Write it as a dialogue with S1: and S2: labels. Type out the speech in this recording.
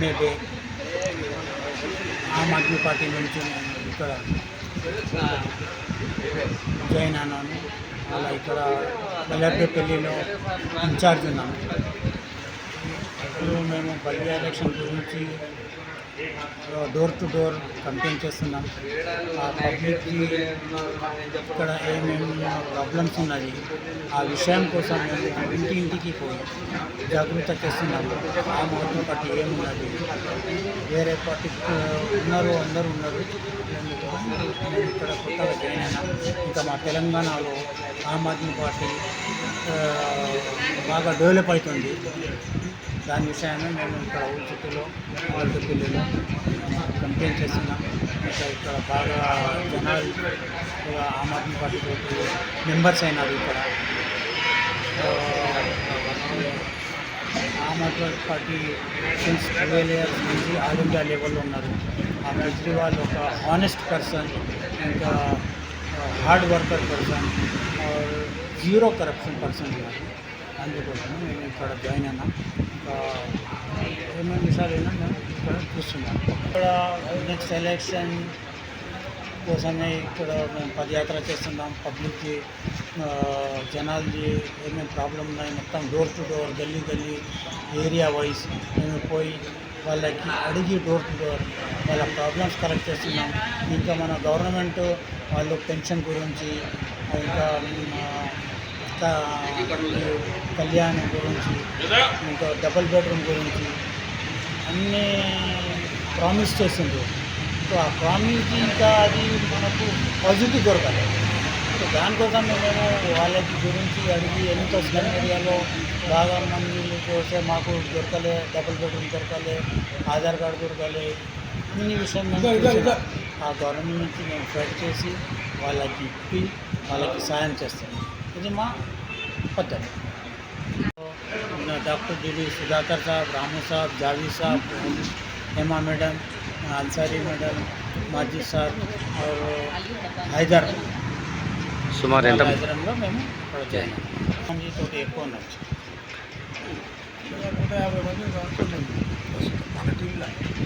S1: Maybe Aam Aadmi party నుంచి నేను ఇక్కడ జాయిన్ అన్నాను. అలా ఇక్కడ బల్లార్పేటలో ఇన్ఛార్జ్ ఉన్నాను. ఇప్పుడు మేము బల్లి ఎలక్షన్ గురించి డోర్ టు డోర్ కంప్లైంట్ చేస్తున్నాం. ఆ పబ్లిక్కి ఇక్కడ ఏమేమి ప్రాబ్లమ్స్ ఉన్నది ఆ విషయం కోసం మేము ఇంటింటికి పోయి జాగృత చేస్తున్నాము. ఆ ఆద్మీ పార్టీ ఏమున్నది, వేరే పార్టీ ఉన్నారు, అందరూ ఉన్నారు. మేము ఇక్కడ కొత్తగా జాయిన్ అయినాం. ఇంకా మా తెలంగాణలో ఆమ్ ఆద్మీ పార్టీ బాగా డెవలప్ అవుతుంది. దాని విషయాన్ని మేము ఇక్కడ ఊచిలో పిల్లలు కంప్లైంట్ చేస్తున్నాం. ఇంకా ఇక్కడ బాగా జనాలు ఆమ్ ఆద్మీ పార్టీ మెంబర్స్ అయినారు. ఇక్కడ Aam Aadmi party since 12 years నుంచి ఆల్ ఇండియా లెవెల్లో ఉన్నారు. ఆ కేజ్రీవాల్ ఒక హానెస్ట్ పర్సన్, ఇంకా hard worker person, zero corruption person ఉన్నారు. అందుకోసం మేము ఇక్కడ జాయిన్ అయినాం. ఇంకా ఏమేమి విషయాలు అయినా మేము ఇక్కడ చూస్తున్నాం. ఇక్కడ నెక్స్ట్ ఎలక్షన్ కోసమే ఇక్కడ మేము పదయాత్ర చేస్తున్నాం. పబ్లిక్కి జనాలది ఏమేమి ప్రాబ్లం ఉన్నాయి మొత్తం డోర్ టు డోర్, గల్లీ గల్లీ, ఏరియా వైజ్ మేము పోయి వాళ్ళకి అడిగి డోర్ టు డోర్ వాళ్ళ ప్రాబ్లమ్స్ కలెక్ట్ చేస్తున్నాం. ఇంకా మన గవర్నమెంట్ వాళ్ళు పెన్షన్ గురించి, ఇంకా కళ్యాణం గురించి, ఇంకా డబుల్ బెడ్రూమ్ గురించి అన్నీ ప్రామిస్ చేసిండ్రు. సో ఆ ప్రామిస్ ఇంకా అది మనకు పాజిటివ్ దొరకాలి. సో దానికోసం మేము వాళ్ళకి గురించి అడిగి ఎంతో స్లమ్ ఏరియాలో బాగా మంది చూస్తే మాకు దొరకలే, డబుల్ బెడ్రూమ్ దొరకలే, ఆధార్ కార్డు దొరకలే, అన్ని విషయం ఆ గవర్నమెంట్ నుంచి మేము ఫైట్ చేసి వాళ్ళకి ఇప్పి వాళ్ళకి సాయం చేస్తాం. ఇది మా పద్ధతి. डॉक्टर डी सुधाकर साहब, रामू साहब, जावेद साहब, हेमा मैडम, अंसारी मैडम, माजिद साहब और हैदर సుమారు ఎంత హైదరాబాద్లో మేము ఇక్కడ జాయిన్ అయ్యాం. తోటి ఎక్కువ ఉండొచ్చు, 150 మంది.